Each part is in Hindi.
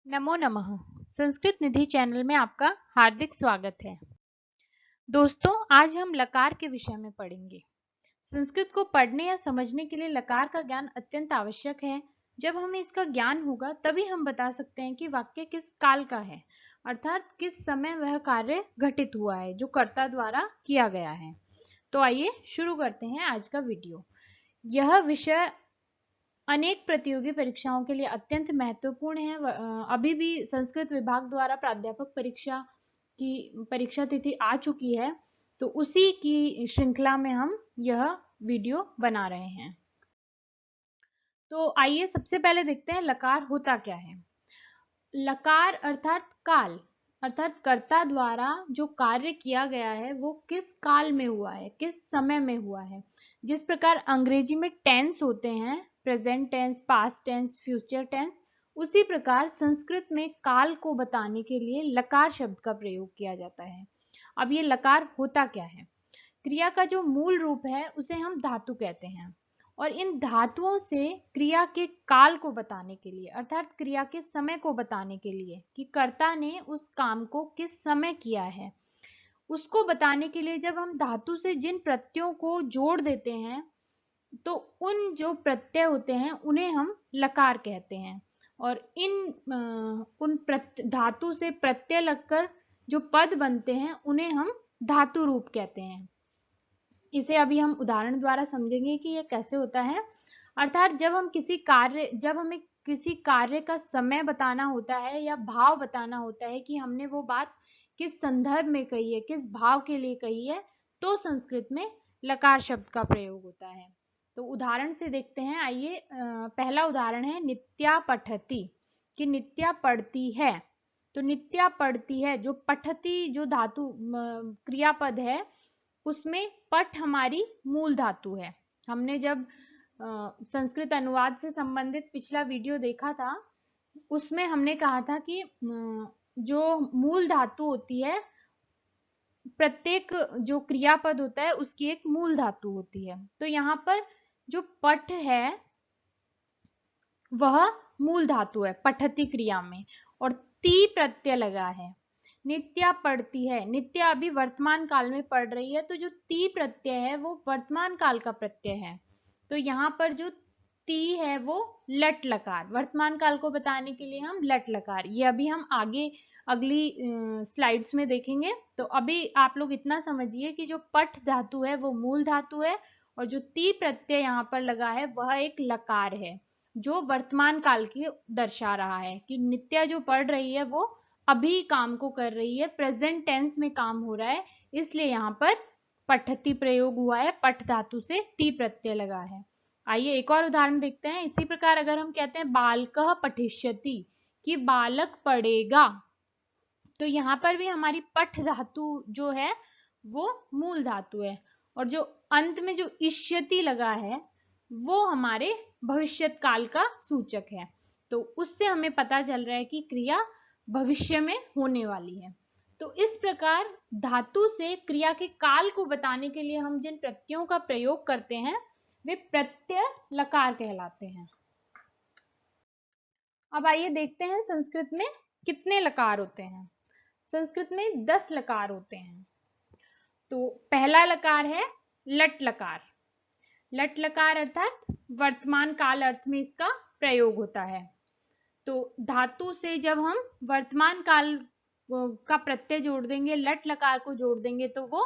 नमो नमः। संस्कृत निधि चैनल में आपका हार्दिक स्वागत है। दोस्तों, आज हम लकार के विषय में पढ़ेंगे। संस्कृत को पढ़ने या समझने के लिए लकार का ज्ञान अत्यंत आवश्यक है। जब हमें इसका ज्ञान होगा तभी हम बता सकते हैं कि वाक्य किस काल का है, अर्थात किस समय वह कार्य घटित हुआ है जो कर्ता द्वारा किया गया है। तो आइए शुरू करते हैं आज का वीडियो। यह विषय अनेक प्रतियोगी परीक्षाओं के लिए अत्यंत महत्वपूर्ण है। अभी भी संस्कृत विभाग द्वारा प्राध्यापक परीक्षा की परीक्षा तिथि आ चुकी है, तो उसी की श्रृंखला में हम यह वीडियो बना रहे हैं। तो आइए सबसे पहले देखते हैं लकार होता क्या है। लकार अर्थात काल, अर्थात कर्ता द्वारा जो कार्य किया गया है वो किस काल में हुआ है, किस समय में हुआ है। जिस प्रकार अंग्रेजी में टेंस होते हैं, present tense, past tense, future tense, उसी प्रकार संस्कृत में काल को बताने के लिए लकार शब्द का प्रयोग किया जाता है। अब ये लकार होता क्या है। क्रिया का जो मूल रूप है उसे हम धातु कहते हैं, और इन धातुओं से क्रिया के काल को बताने के लिए, अर्थात क्रिया के समय को बताने के लिए कि कर्ता ने उस काम को किस समय किया है, उसको बताने के लिए जब हम धातु से जिन प्रत्ययों को जोड़ देते हैं तो उन जो प्रत्यय होते हैं उन्हें हम लकार कहते हैं। और उन धातु से प्रत्यय लगकर जो पद बनते हैं उन्हें हम धातु रूप कहते हैं। इसे अभी हम उदाहरण द्वारा समझेंगे कि यह कैसे होता है। अर्थात जब हमें किसी कार्य का समय बताना होता है या भाव बताना होता है कि हमने वो बात किस संदर्भ में कही है, किस भाव के लिए कही है, तो संस्कृत में लकार शब्द का प्रयोग होता है। तो उदाहरण से देखते हैं। आइए, पहला उदाहरण है नित्या पठती, कि नित्या पढ़ती है। तो नित्या पढ़ती है, जो पठती जो धातु क्रियापद है उसमें पठ हमारी मूल धातु है। हमने जब संस्कृत अनुवाद से संबंधित पिछला वीडियो देखा था उसमें हमने कहा था कि जो मूल धातु होती है, प्रत्येक जो क्रियापद होता है उसकी एक मूल धातु होती है। तो यहाँ पर जो पठ है वह मूल धातु है पठती क्रिया में, और ती प्रत्यय लगा है। नित्या पढ़ती है, नित्या अभी वर्तमान काल में पढ़ रही है, तो जो ती प्रत्यय है वो वर्तमान काल का प्रत्यय है। तो यहाँ पर जो ती है वो लट लकार, वर्तमान काल को बताने के लिए हम लट लकार, ये अभी हम आगे अगली स्लाइड्स में देखेंगे। तो अभी आप लोग इतना समझिए कि जो पठ धातु है वो मूल धातु है, और जो ती प्रत्यय यहाँ पर लगा है वह एक लकार है जो वर्तमान काल की दर्शा रहा है कि नित्या जो पढ़ रही है वो अभी काम को कर रही है, प्रेजेंट टेंस में काम हो रहा है, इसलिए यहाँ पर पठती प्रयोग हुआ है, पठ धातु से ती प्रत्यय लगा है। आइए एक और उदाहरण देखते हैं। इसी प्रकार अगर हम कहते हैं बालकः पठिष्यति, कि बालक पढ़ेगा, तो यहाँ पर भी हमारी पठ धातु जो है वो मूल धातु है, और जो अंत में जो इष्यति लगा है वो हमारे भविष्यत काल का सूचक है। तो उससे हमें पता चल रहा है कि क्रिया भविष्य में होने वाली है। तो इस प्रकार धातु से क्रिया के काल को बताने के लिए हम जिन प्रत्ययों का प्रयोग करते हैं वे प्रत्यय लकार कहलाते हैं। अब आइए देखते हैं संस्कृत में कितने लकार होते हैं। संस्कृत में 10 लकार होते हैं। तो पहला लकार है लट लकार। लट लकार अर्थात वर्तमान काल अर्थ में इसका प्रयोग होता है। तो धातु से जब हम वर्तमान काल का प्रत्यय जोड़ देंगे, लट लकार को जोड़ देंगे, तो वो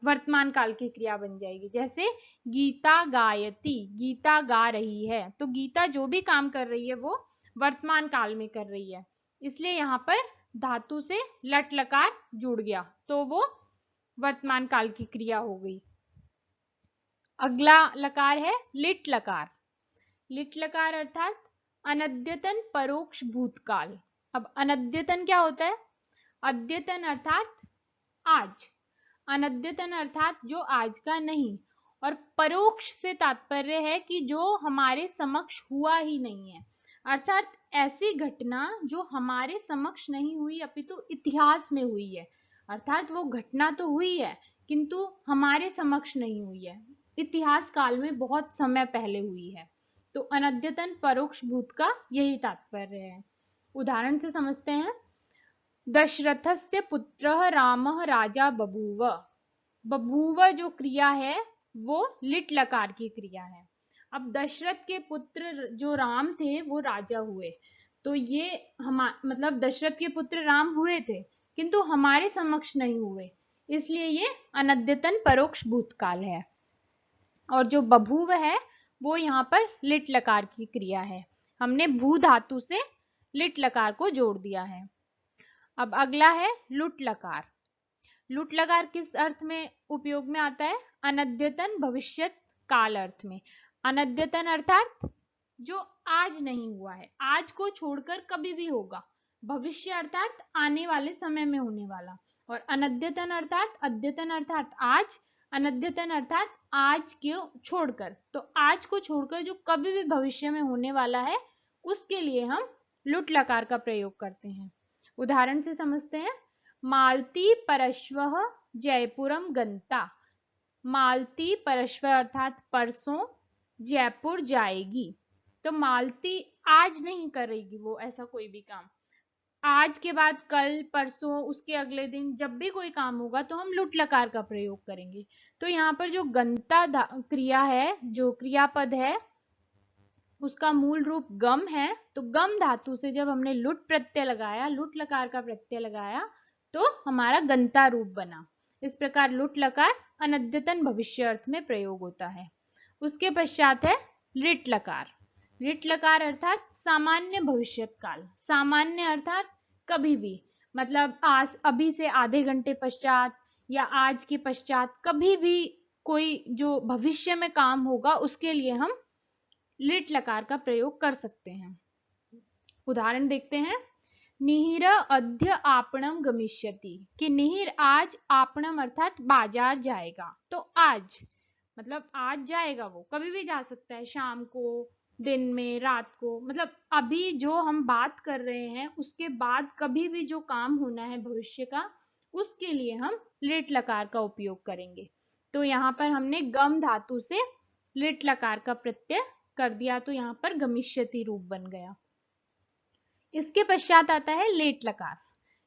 वर्तमान काल की क्रिया बन जाएगी। जैसे गीता गायती, गीता गा रही है, तो गीता जो भी काम कर रही है वो वर्तमान काल में कर रही है, इसलिए यहाँ पर धातु से लट लकार जुड़ गया तो वो वर्तमान काल की क्रिया हो गई। अगला लकार है लिट लकार। लिट लकार अर्थात अनद्यतन परोक्ष भूतकाल। अब अनद्यतन क्या होता है। अद्यतन अर्थात आज, अनद्यतन अर्थात जो आज का नहीं, और परोक्ष से तात्पर्य है कि जो हमारे समक्ष हुआ ही नहीं है, अर्थात ऐसी घटना जो हमारे समक्ष नहीं हुई अपितु इतिहास में हुई है। अर्थात वो घटना तो हुई है किंतु हमारे समक्ष नहीं हुई है, इतिहास काल में बहुत समय पहले हुई है। तो अनद्यतन परोक्ष भूत का यही तात्पर्य है। उदाहरण से समझते हैं। दशरथस्य पुत्रः रामः राजा बभूव। बभूव जो क्रिया है वो लिट लकार की क्रिया है। अब दशरथ के पुत्र जो राम थे वो राजा हुए, तो ये मतलब दशरथ के पुत्र राम हुए थे किंतु हमारे समक्ष नहीं हुए, इसलिए ये अनद्यतन परोक्ष भूतकाल है। और जो बभूव है वो यहाँ पर लिट लकार की क्रिया है, हमने भू धातु से लिट लकार को जोड़ दिया है। अब अगला है लुट लकार। लुट लकार किस अर्थ में उपयोग में आता है? अनद्यतन भविष्यत काल अर्थ में। अनद्यतन अर्थात जो आज नहीं हुआ है, आज को छोड़कर कभी भी होगा। भविष्य अर्थात आने वाले समय में होने वाला, और अनद्यतन अर्थात अद्यतन अर्थात आज, अनद्यतन अर्थात आज को छोड़कर। तो आज को छोड़कर जो कभी भी भविष्य में होने वाला है उसके लिए हम लुट लकार का प्रयोग करते हैं। उदाहरण से समझते हैं। मालती परश्वः जयपुरम गंता। मालती परश्व अर्थात परसों जयपुर जाएगी। तो मालती आज नहीं करेगी वो ऐसा कोई भी काम। आज के बाद कल, परसों, उसके अगले दिन जब भी कोई काम होगा तो हम लुट लकार का प्रयोग करेंगे। तो यहाँ पर जो गंता क्रिया है, जो क्रियापद है, उसका मूल रूप गम है। तो गम धातु से जब हमने लुट प्रत्यय लगाया, लुट लकार का प्रत्यय लगाया, तो हमारा गंता रूप बना। इस प्रकार लुट लकार अनद्यतन भविष्य अर्थ में प्रयोग होता है। उसके पश्चात है लिट लकार। लिट लकार अर्थात सामान्य भविष्यत काल। सामान्य अर्थात कभी भी, मतलब आज, अभी से आधे घंटे पश्चात या आज के पश्चात कभी भी कोई जो भविष्य में काम होगा उसके लिए हम लिट लकार का प्रयोग कर सकते हैं। उदाहरण देखते हैं। निहिर अद्य आपणम गमिष्यति, कि निहिर आज आपणम अर्थात बाजार जाएगा। तो आज मतलब आज जाएगा, वो कभी भी जा सकता है, शाम को, दिन में, रात को, मतलब अभी जो हम बात कर रहे हैं उसके बाद कभी भी जो काम होना है भविष्य का, उसके लिए हम लिट लकार का उपयोग करेंगे। तो यहाँ पर हमने गम धातु से लिट लकार का प्रत्यय कर दिया, तो यहाँ पर गमिष्यति रूप बन गया। इसके पश्चात आता है लेट लकार।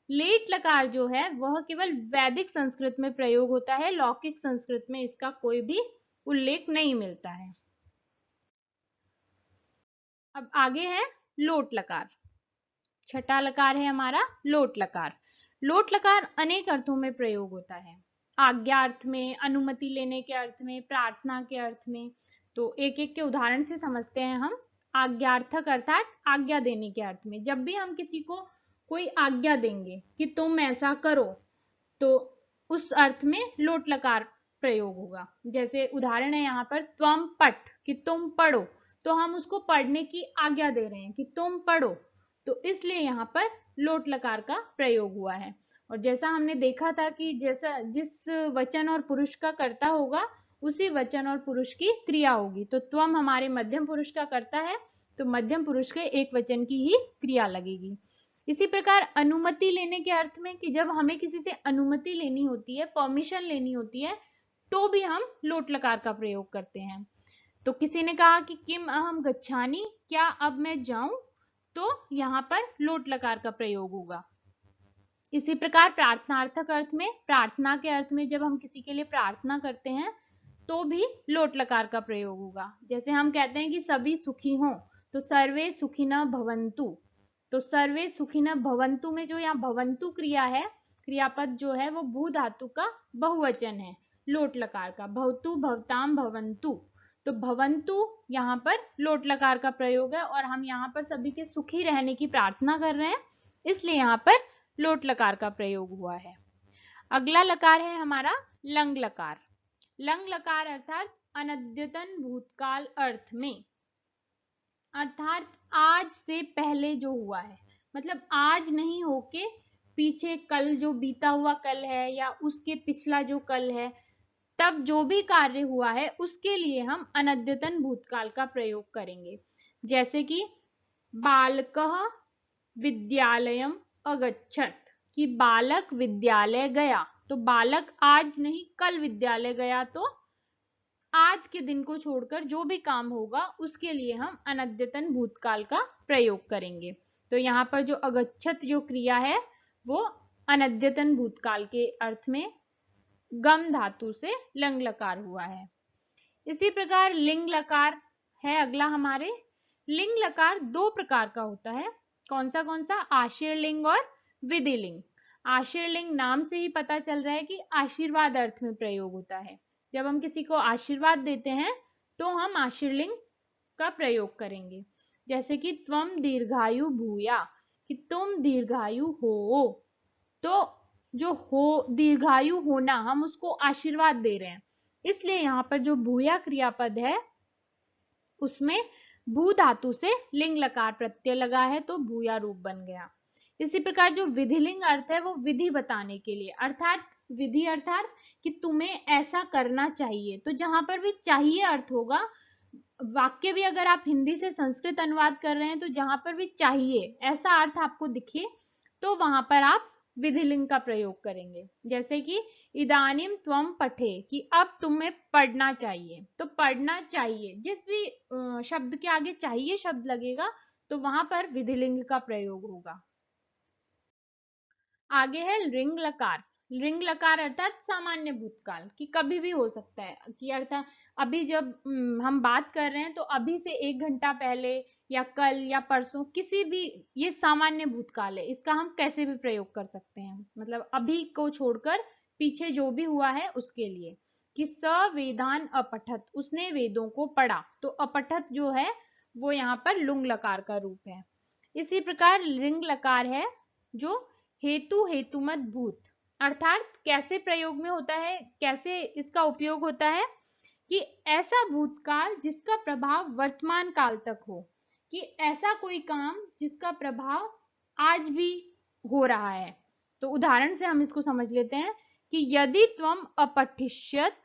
लेट लकार जो है वह केवल वैदिक संस्कृत में प्रयोग होता है, लौकिक संस्कृत में इसका कोई भी उल्लेख नहीं मिलता है। अब आगे है लोट लकार। छठा लकार है हमारा लोट लकार। लोट लकार अनेक अर्थों में प्रयोग होता है। आज्ञा अर्थ में, अनुमति लेने के अर्थ में, प्रार्थना के अर्थ में। तो एक एक के उदाहरण से समझते हैं हम। आज्ञार्थक अर्थात आज्ञा देने के अर्थ में, जब भी हम किसी को कोई आज्ञा देंगे कि तुम ऐसा करो, तो उस अर्थ में लोट लकार प्रयोग होगा। जैसे उदाहरण है यहाँ पर त्वम पठ, कि तुम पढ़ो, तो हम उसको पढ़ने की आज्ञा दे रहे हैं कि तुम पढ़ो, तो इसलिए यहाँ पर लोट लकार का प्रयोग हुआ है। और जैसा हमने देखा था कि जैसा जिस वचन और पुरुष का कर्ता होगा उसी वचन और पुरुष की क्रिया होगी। तो त्वम हमारे मध्यम पुरुष का कर्ता है, तो मध्यम पुरुष के एक वचन की ही क्रिया लगेगी। इसी प्रकार अनुमति लेने के अर्थ में, कि जब हमें किसी से अनुमति लेनी होती है, परमिशन लेनी होती है, तो भी हम लोट लकार का प्रयोग करते हैं। तो किसी ने कहा कि किम अहम गच्छानि, क्या अब मैं जाऊं, तो यहाँ पर लोट लकार का प्रयोग होगा। इसी प्रकार प्रार्थनार्थक अर्थ में, प्रार्थना के अर्थ में जब हम किसी के लिए प्रार्थना करते हैं तो भी लोट लकार का प्रयोग होगा। जैसे हम कहते हैं कि सभी सुखी हों, तो सर्वे सुखिनः भवन्तु। तो सर्वे सुखिनः भवन्तु में जो यहाँ भवन्तु क्रिया है, क्रियापद जो है वो भू धातु का बहुवचन है लोट लकार का, भवतु भवताम भवन्तु। तो भवन्तु यहाँ पर लोट लकार का प्रयोग है, और हम यहाँ पर सभी के सुखी रहने की प्रार्थना कर रहे हैं, इसलिए यहाँ पर लोट लकार का प्रयोग हुआ है। अगला लकार है हमारा लंग लकार। लंग लकार अर्थात अनद्यतन भूतकाल अर्थ में, अर्थात आज से पहले जो हुआ है, मतलब आज नहीं होके पीछे कल जो बीता हुआ कल है या उसके पिछला जो कल है, तब जो भी कार्य हुआ है उसके लिए हम अनद्यतन भूतकाल का प्रयोग करेंगे। जैसे कि बालकः विद्यालयम अगच्छत, कि बालक विद्यालय गया। तो बालक आज नहीं कल विद्यालय गया, तो आज के दिन को छोड़कर जो भी काम होगा उसके लिए हम अनद्यतन भूतकाल का प्रयोग करेंगे। तो यहाँ पर जो अगच्छत जो क्रिया है वो अनद्यतन भूतकाल के अर्थ में गम धातु से लंग लकार हुआ है। इसी प्रकार लिंग लकार है अगला हमारे। लिंग लकार दो प्रकार का होता है। कौन सा? आशीर्लिंग और विधिलिंग। आशीर्लिंग नाम से ही पता चल रहा है कि आशीर्वाद अर्थ में प्रयोग होता है। जब हम किसी को आशीर्वाद देते हैं तो हम आशीर्लिंग का प्रयोग करेंगे। जैसे कि त्वम दीर्घायु भूया, कि तुम दीर्घायु हो। तो जो हो दीर्घायु होना, हम उसको आशीर्वाद दे रहे हैं, इसलिए यहाँ पर जो भूया क्रियापद है उसमें भू धातु से लिंग लकार प्रत्यय लगा है तो भूया रूप बन गया। इसी प्रकार जो विधिलिंग अर्थ है वो विधि बताने के लिए, अर्थात विधि अर्थात कि तुम्हें ऐसा करना चाहिए। तो जहां पर भी चाहिए अर्थ होगा, वाक्य भी अगर आप हिंदी से संस्कृत अनुवाद कर रहे हैं तो जहां पर भी चाहिए ऐसा अर्थ आपको दिखे तो वहां पर आप विधिलिंग का प्रयोग करेंगे। जैसे कि इदानीम त्वम पठे, कि अब तुम्हें पढ़ना चाहिए। तो पढ़ना चाहिए, जिस भी शब्द के आगे चाहिए शब्द लगेगा तो वहां पर विधिलिंग का प्रयोग होगा। आगे है रिंग लकार। रिंग लकार अर्थात सामान्य भूतकाल, कि कभी भी हो सकता है, कि अर्थात अभी जब हम बात कर रहे हैं तो अभी से 1 घंटा पहले या कल या परसों, किसी भी, ये सामान्य भूतकाल है, इसका हम कैसे भी प्रयोग कर सकते हैं। मतलब अभी को छोड़कर पीछे जो भी हुआ है उसके लिए। कि स वेदान अपठत, उसने वेदों को पढ़ा। तो अपठत जो है वो यहाँ पर लुंग लकार का रूप है। इसी प्रकार रिंग लकार है जो हेतु हेतुमत भूत, अर्थात कैसे प्रयोग में होता है, कैसे इसका उपयोग होता है, कि ऐसा भूतकाल जिसका प्रभाव वर्तमान काल तक हो, कि ऐसा कोई काम जिसका प्रभाव आज भी हो रहा है। तो उदाहरण से हम इसको समझ लेते हैं कि यदि त्वम अपठिष्यत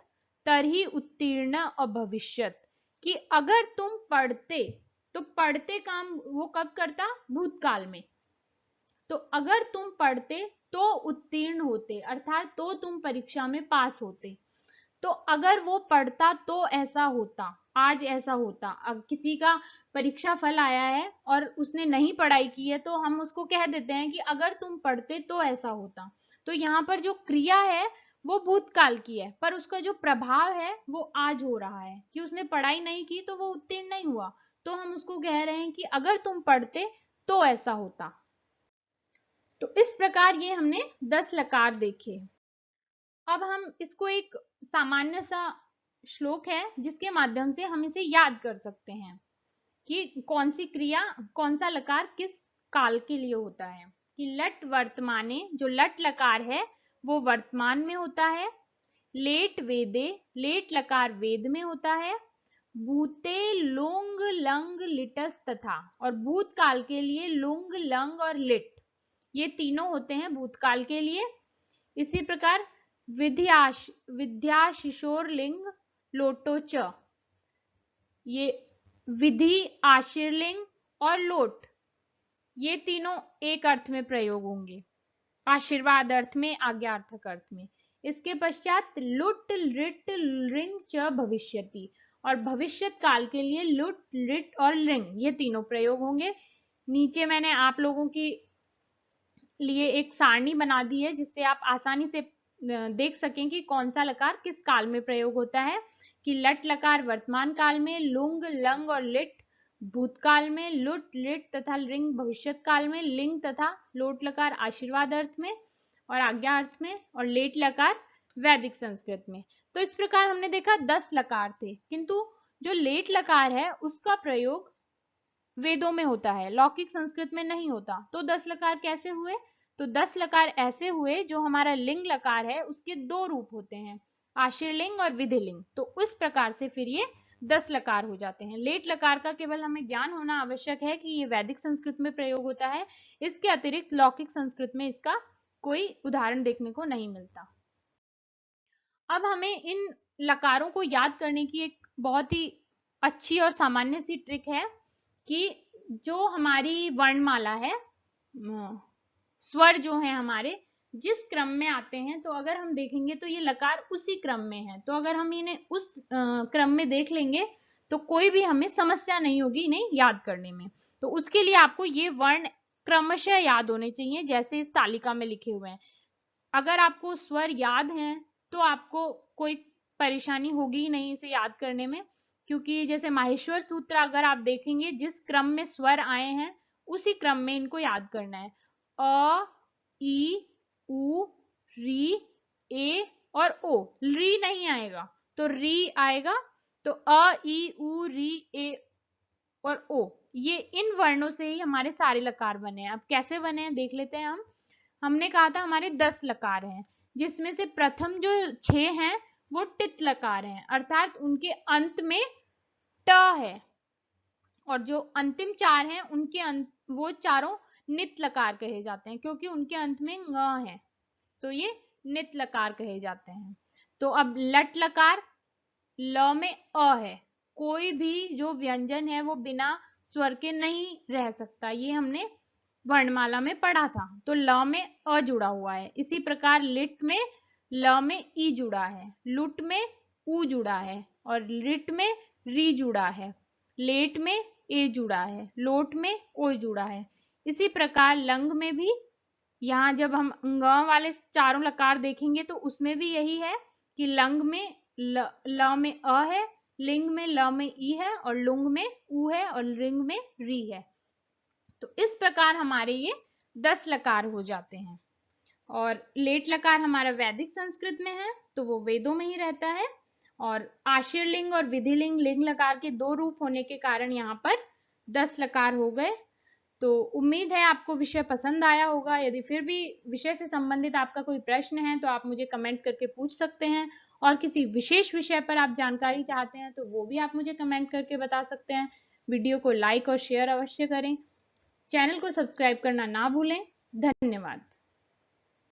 तरहि उत्तीर्ण अभविष्यत, कि अगर तुम पढ़ते, तो पढ़ते काम वो कब करता? भूतकाल में। तो अगर तुम पढ़ते तो उत्तीर्ण होते, अर्थात तो तुम परीक्षा में पास होते। तो अगर वो पढ़ता तो ऐसा होता, आज ऐसा होता। अब किसी का परीक्षा फल आया है और उसने नहीं पढ़ाई की है तो हम उसको कह देते हैं कि अगर तुम पढ़ते तो ऐसा होता। तो यहाँ पर जो क्रिया है वो भूतकाल की है, पर उसका जो प्रभाव है वो आज हो रहा है, कि उसने पढ़ाई नहीं की तो वो उत्तीर्ण नहीं हुआ। तो हम उसको कह रहे हैं कि अगर तुम पढ़ते तो ऐसा होता। तो इस प्रकार ये हमने 10 लकार देखे। अब हम इसको एक सामान्य सा श्लोक है जिसके माध्यम से हम इसे याद कर सकते हैं कि कौन सी क्रिया, कौन सा लकार किस काल के लिए होता है। कि लट वर्तमाने, जो लट लकार है वो वर्तमान में होता है। लेट वेदे, लेट लकार वेद में होता है। भूते लुंग लंग लिटस तथा, और भूतकाल के लिए लुंग लंग और लिट, ये तीनों होते हैं भूतकाल के लिए। इसी प्रकार विद्या शिशोर लिंग लोटो च, ये विधि, आशीर्लिंग और लोट, ये तीनों एक अर्थ में प्रयोग होंगे, आशीर्वाद अर्थ में, आज्ञार्थक अर्थ में। इसके पश्चात लुट लिट रिंग च भविष्यति, और भविष्यत काल के लिए लुट लिट और लिंग, ये तीनों प्रयोग होंगे। नीचे मैंने आप लोगों की लिए एक सारणी बना दी है जिससे आप आसानी से देख सकें कि कौन सा लकार किस काल में प्रयोग होता है। कि लट लकार वर्तमान काल में, लुंग लंग और लिट भूतकाल में, लुट लिट तथा रिंग भविष्यत काल में, लिंग तथा लोट लकार आशीर्वाद अर्थ में और आज्ञा अर्थ में, और लेट लकार वैदिक संस्कृत में। तो इस प्रकार हमने देखा 10 लकार थे, किंतु जो लेट लकार है उसका प्रयोग वेदों में होता है, लौकिक संस्कृत में नहीं होता। तो 10 लकार कैसे हुए? तो 10 लकार ऐसे हुए जो हमारा लिंग लकार है उसके 2 रूप होते हैं, आशीर्लिंग और विधिलिंग। तो उस प्रकार से फिर ये 10 लकार हो जाते हैं। लेट लकार का केवल हमें ज्ञान होना आवश्यक है कि ये वैदिक संस्कृत में प्रयोग होता है, इसके अतिरिक्त लौकिक संस्कृत में इसका कोई उदाहरण देखने को नहीं मिलता। अब हमें इन लकारों को याद करने की एक बहुत ही अच्छी और सामान्य सी ट्रिक है कि जो हमारी वर्णमाला है, स्वर जो है हमारे जिस क्रम में आते हैं, तो अगर हम देखेंगे तो ये लकार उसी क्रम में है। तो अगर हम इन्हें उस क्रम में देख लेंगे तो कोई भी हमें समस्या नहीं होगी इन्हें याद करने में। तो उसके लिए आपको ये वर्ण क्रमशः याद होने चाहिए जैसे इस तालिका में लिखे हुए हैं। अगर आपको स्वर याद हैं तो आपको कोई परेशानी होगी ही नहीं इसे याद करने में, क्योंकि जैसे माहेश्वर सूत्र अगर आप देखेंगे जिस क्रम में स्वर आए हैं उसी क्रम में इनको याद करना है। अ, ई, उ, री, ए और ओ। री नहीं आएगा तो री आएगा। तो अ, ई, उ, री, ए और ओ, ये इन वर्णों से ही हमारे सारे लकार बने हैं। अब कैसे बने हैं देख लेते हैं हम। हमने कहा था हमारे 10 लकार हैं, जिसमें से प्रथम जो 6 हैं वो टित लकार हैं, अर्थात उनके अंत में ट है, और जो अंतिम 4 हैं उनके अंत वो चारों नित लकार कहे जाते हैं, क्योंकि उनके अंत में ङ है, तो ये नित लकार कहे जाते हैं। तो अब लट लकार, ल में अ है, कोई भी जो व्यंजन है वो बिना स्वर के नहीं रह सकता, ये हमने वर्णमाला में पढ़ा था। तो ल में अ जुड़ा हुआ है। इसी प्रकार लिट में ल में ई जुड़ा है, लुट में उ जुड़ा है, और रिट में री जुड़ा है, लेट में ए जुड़ा है, लोट में ओ जुड़ा है। इसी प्रकार लंग में भी, यहाँ जब हम ङ वाले चारों लकार देखेंगे तो उसमें भी यही है कि लंग में ल में अ है, लिंग में ल में ई है, और लुंग में उ है, और रिंग में री है। तो इस प्रकार हमारे ये 10 लकार हो जाते हैं। और लेट लकार हमारा वैदिक संस्कृत में है तो वो वेदों में ही रहता है, और आशीर्लिंग और विधिलिंग लिंग लकार के 2 रूप होने के कारण यहाँ पर 10 लकार हो गए। तो उम्मीद है आपको विषय पसंद आया होगा। यदि फिर भी विषय से संबंधित आपका कोई प्रश्न है तो आप मुझे कमेंट करके पूछ सकते हैं, और किसी विशेष विषय पर आप जानकारी चाहते हैं तो वो भी आप मुझे कमेंट करके बता सकते हैं। वीडियो को लाइक और शेयर अवश्य करें। चैनल को सब्सक्राइब करना ना भूलें। धन्यवाद।